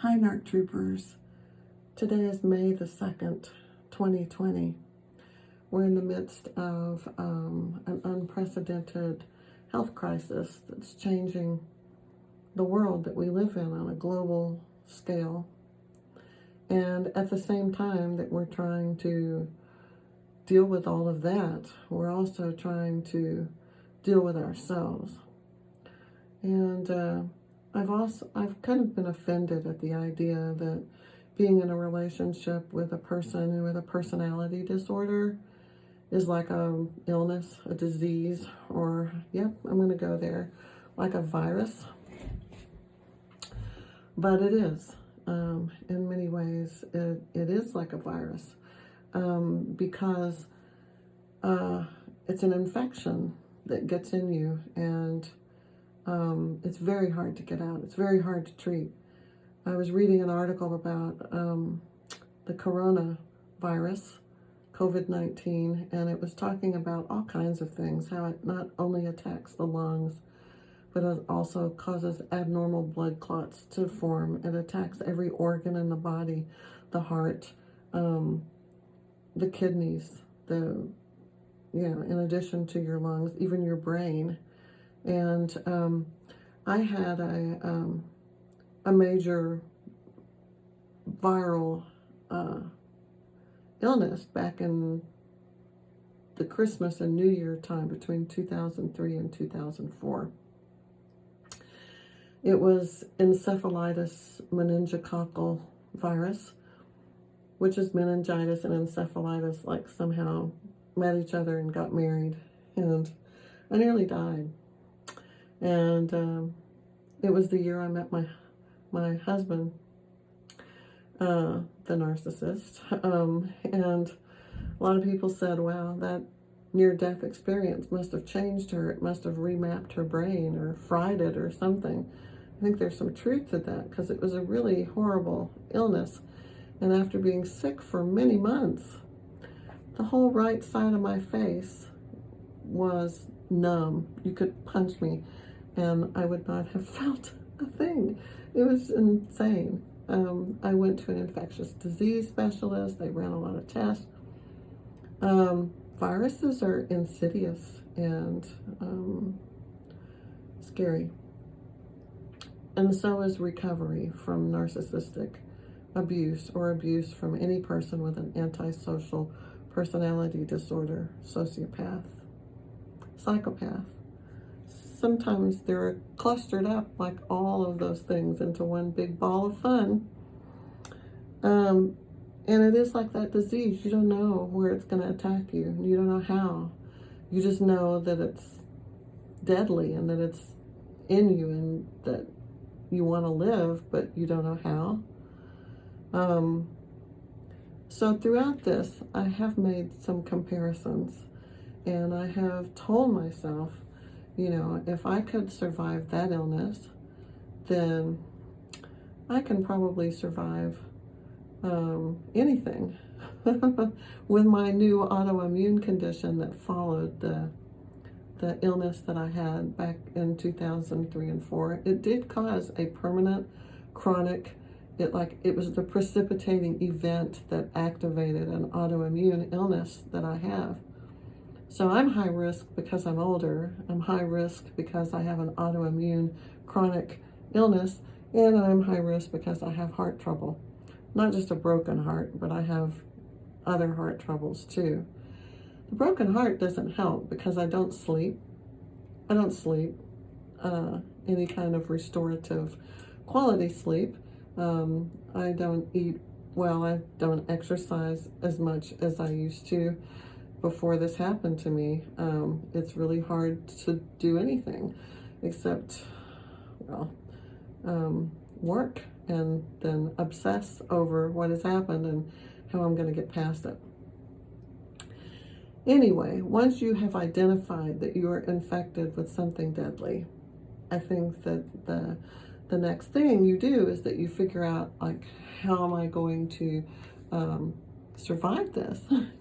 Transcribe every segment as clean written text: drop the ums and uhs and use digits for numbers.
Hi, N.A.R.C troopers. Today is May the 2nd, 2020. We're in the midst of an unprecedented health crisis that's changing the world that we live in on a global scale. And at the same time that we're trying to deal with all of that, we're also trying to deal with ourselves. And I've kind of been offended at the idea that being in a relationship with a person with a personality disorder is like a illness, a disease, or, yep, I'm going to go there, like a virus. But it is. In many ways, it is like a virus because it's an infection that gets in you, and it's very hard to get out. It's very hard to treat. I was reading an article about the coronavirus, COVID-19, and it was talking about all kinds of things, how it not only attacks the lungs, but it also causes abnormal blood clots to form. It attacks every organ in the body, the heart, the kidneys, in addition to your lungs, even your brain. And I had a major viral illness back in the Christmas and New Year time between 2003 and 2004. It was encephalitis meningococcal virus, which is meningitis and encephalitis like somehow met each other and got married, and I nearly died. And it was the year I met my husband, the narcissist, and a lot of people said, wow, that near-death experience must have changed her. It must have remapped her brain or fried it or something. I think there's some truth to that, because it was a really horrible illness. And after being sick for many months, the whole right side of my face was numb. You could punch me and I would not have felt a thing. It was insane. I went to an infectious disease specialist. They ran a lot of tests. Viruses are insidious and scary. And so is recovery from narcissistic abuse or abuse from any person with an antisocial personality disorder, sociopath, psychopath. Sometimes they're clustered up, like all of those things, into one big ball of fun. And it is like that disease. You don't know where it's going to attack you. You don't know how. You just know that it's deadly and that it's in you and that you want to live, but you don't know how. So throughout this, I have made some comparisons, and I have told myself, if I could survive that illness, then I can probably survive anything. With my new autoimmune condition that followed the illness that I had back in 2003 and 4, it did cause a permanent, chronic, it was the precipitating event that activated an autoimmune illness that I have. So I'm high risk because I'm older. I'm high risk because I have an autoimmune chronic illness, and I'm high risk because I have heart trouble. Not just a broken heart, but I have other heart troubles too. The broken heart doesn't help because I don't sleep. I don't sleep any kind of restorative quality sleep. I don't eat well. I don't exercise as much as I used to before this happened to me. It's really hard to do anything except, work and then obsess over what has happened and how I'm going to get past it. Anyway, once you have identified that you are infected with something deadly, I think that the next thing you do is that you figure out, how am I going to survive this,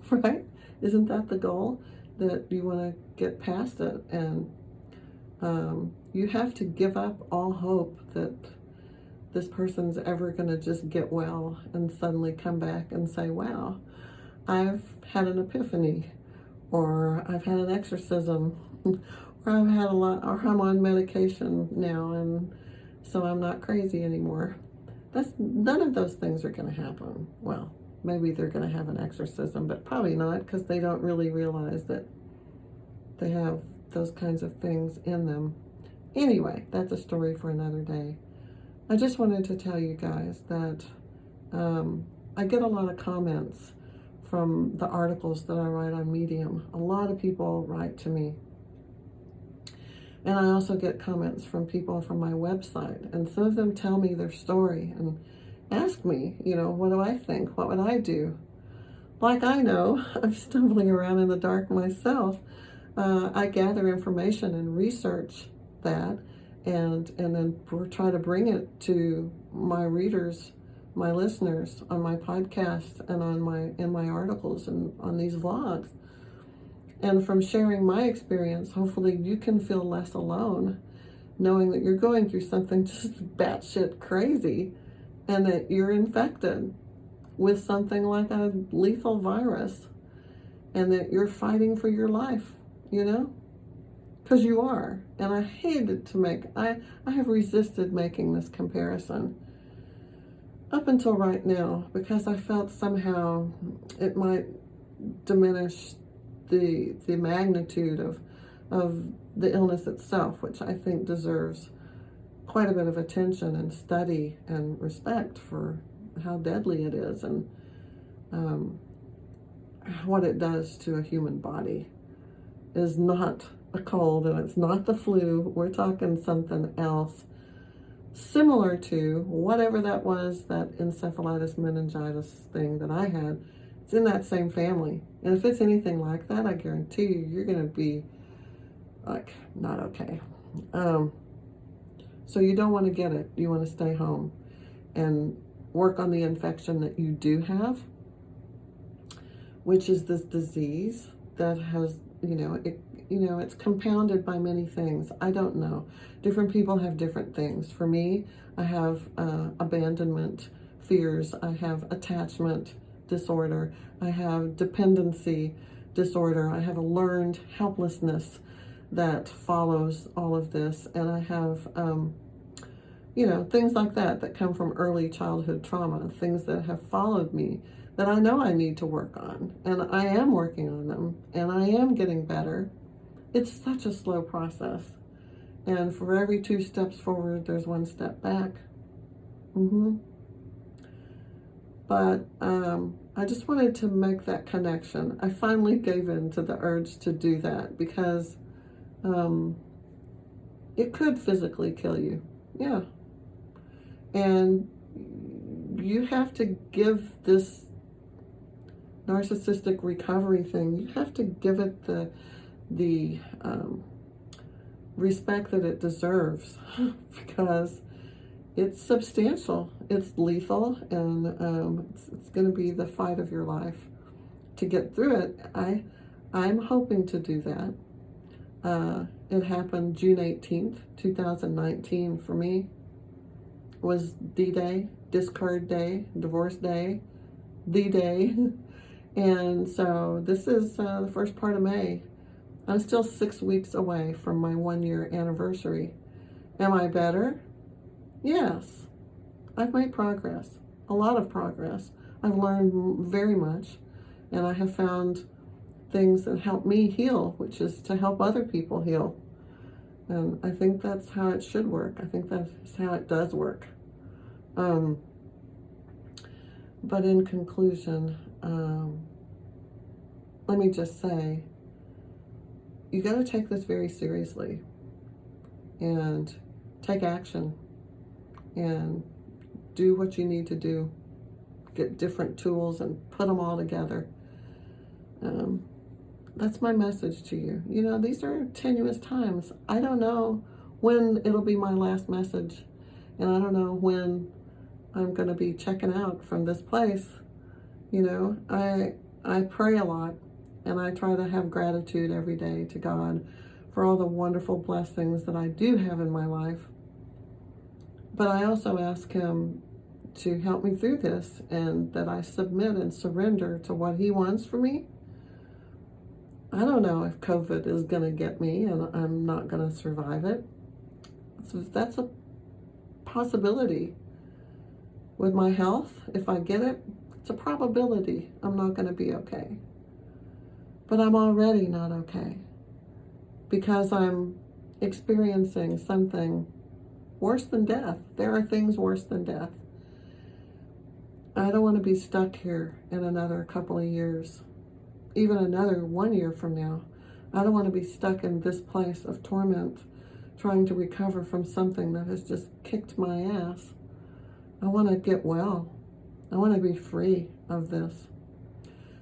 right? Isn't that the goal? That you want to get past it, and you have to give up all hope that this person's ever going to just get well and suddenly come back and say, wow, I've had an epiphany, or I've had an exorcism, or I've had a lot, or I'm on medication now, and so I'm not crazy anymore. None of those things are going to happen. Well, maybe they're going to have an exorcism, but probably not, because they don't really realize that they have those kinds of things in them. Anyway, that's a story for another day. I just wanted to tell you guys that I get a lot of comments from the articles that I write on Medium. A lot of people write to me. And I also get comments from people from my website. And some of them tell me their story and ask me, what do I think? What would I do? Like I know, I'm stumbling around in the dark myself. I gather information and research that, and then try to bring it to my readers, my listeners, on my podcasts and in my articles and on these vlogs. And from sharing my experience, hopefully you can feel less alone, knowing that you're going through something just batshit crazy, and that you're infected with something like a lethal virus, and that you're fighting for your life, because you are. And I hated to I have resisted making this comparison up until right now, because I felt somehow it might diminish the magnitude of the illness itself, which I think deserves quite a bit of attention and study and respect for how deadly it is, and what it does to a human body. Is not a cold, and it's not the flu. We're talking something else, similar to whatever that was, that encephalitis meningitis thing that I had. It's in that same family. And if it's anything like that, I guarantee you're going to be like not okay. So you don't want to get it. You want to stay home and work on the infection that you do have, which is this disease that has, it's compounded by many things. I don't know. Different people have different things. For me, I have abandonment fears. I have attachment disorder. I have dependency disorder. I have a learned helplessness that follows all of this. And I have, things like that come from early childhood trauma, things that have followed me that I know I need to work on. And I am working on them, and I am getting better. It's such a slow process. And for every 2 steps forward, there's 1 step back. But I just wanted to make that connection. I finally gave in to the urge to do that, because it could physically kill you. Yeah. And you have to give this narcissistic recovery thing, you have to give it the respect that it deserves, because it's substantial, it's lethal, and it's going to be the fight of your life to get through it. I'm hoping to do that. It happened June 18th, 2019 for me. Was D-Day, discard day, divorce day, D-Day. And so this is the first part of May. I'm still 6 weeks away from my 1-year anniversary. Am I better? Yes. I've made progress, a lot of progress. I've learned very much, and I have found things that help me heal, which is to help other people heal. And I think that's how it should work. I think that's how it does work. But in conclusion, let me just say, you got to take this very seriously and take action and do what you need to do. Get different tools and put them all together. That's my message to you. These are tenuous times. I don't know when it'll be my last message, and I don't know when I'm going to be checking out from this place. I pray a lot, and I try to have gratitude every day to God for all the wonderful blessings that I do have in my life. But I also ask him to help me through this, and that I submit and surrender to what he wants for me. I don't know if COVID is going to get me and I'm not going to survive it. So that's a possibility. With my health, if I get it, it's a probability I'm not going to be okay. But I'm already not okay because I'm experiencing something worse than death. There are things worse than death. I don't want to be stuck here in another couple of years, even another 1 year from now. I don't want to be stuck in this place of torment, trying to recover from something that has just kicked my ass. I want to get well. I want to be free of this.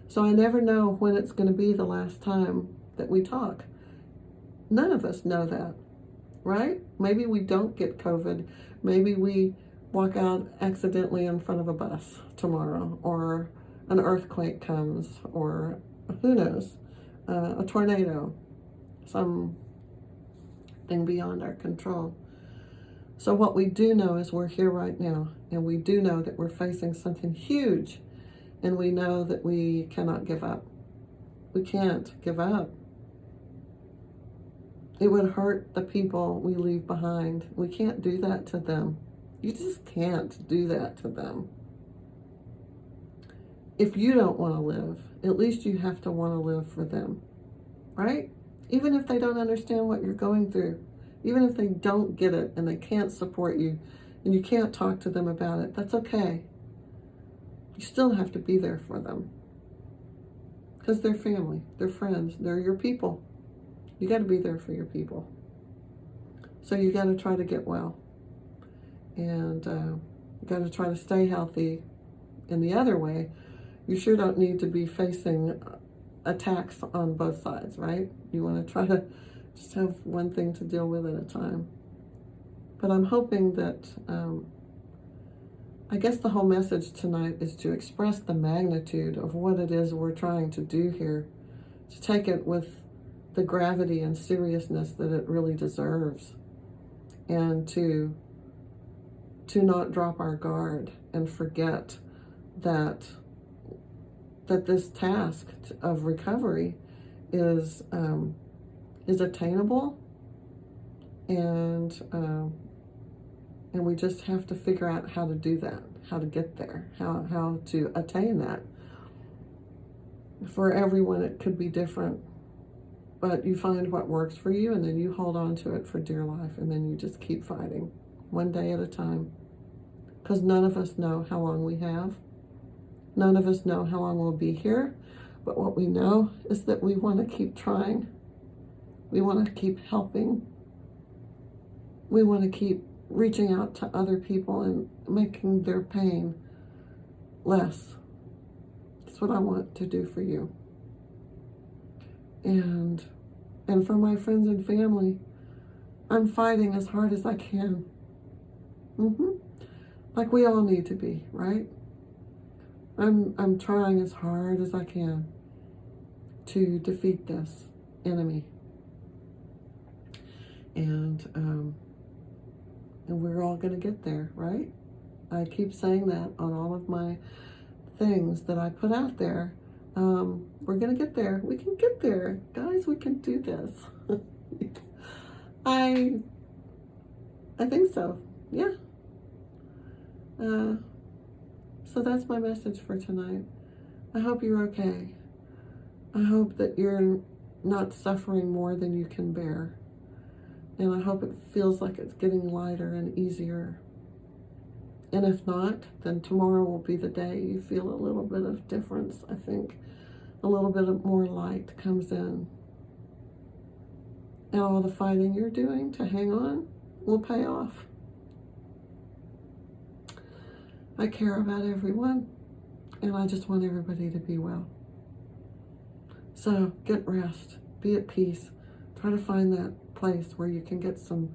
So I never know when it's going to be the last time that we talk. None of us know that, right? Maybe we don't get COVID. Maybe we walk out accidentally in front of a bus tomorrow, or an earthquake comes, or who knows, a tornado, something beyond our control. So what we do know is we're here right now, and we do know that we're facing something huge, and we know that we cannot give up. We can't give up. It would hurt the people we leave behind. We can't do that to them. You just can't do that to them. If you don't want to live, at least you have to want to live for them, right? Even if they don't understand what you're going through, even if they don't get it and they can't support you and you can't talk to them about it, that's okay. You still have to be there for them because they're family, they're friends, they're your people. You got to be there for your people. So you got to try to get well. And you got to try to stay healthy. In the other way, you sure don't need to be facing attacks on both sides, right? You want to try to just have one thing to deal with at a time. But I'm hoping that, I guess the whole message tonight is to express the magnitude of what it is we're trying to do here, to take it with the gravity and seriousness that it really deserves, and to not drop our guard and forget that this task of recovery is attainable, and we just have to figure out how to do that, how to get there, how to attain that. For everyone, it could be different, but you find what works for you, and then you hold on to it for dear life, and then you just keep fighting, one day at a time. Because none of us know how long we have. None of us know how long we'll be here. But what we know is that we want to keep trying. We want to keep helping. We want to keep reaching out to other people and making their pain less. That's what I want to do for you. And for my friends and family, I'm fighting as hard as I can. Like we all need to be, right? I'm trying as hard as I can to defeat this enemy. And we're all going to get there, right? I keep saying that on all of my things that I put out there. We're going to get there. We can get there. Guys, we can do this. I think so. Yeah. So that's my message for tonight. I hope you're okay. I hope that you're not suffering more than you can bear. And I hope it feels like it's getting lighter and easier. And if not, then tomorrow will be the day you feel a little bit of difference, I think. A little bit of more light comes in. And all the fighting you're doing to hang on will pay off. I care about everyone, and I just want everybody to be well. So get rest, be at peace. Try to find that place where you can get some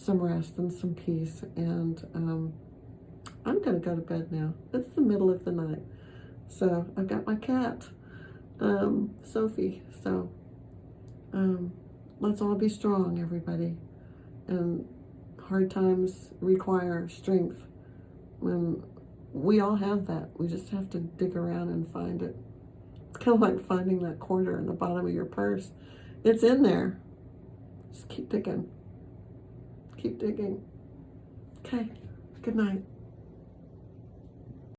rest and some peace. And I'm gonna go to bed now. It's the middle of the night. So I've got my cat, Sophie. So let's all be strong, everybody. And hard times require strength. And we all have that. We just have to dig around and find it. It's kind of like finding that quarter in the bottom of your purse. It's in there. Just keep digging. Keep digging. Okay. Good night.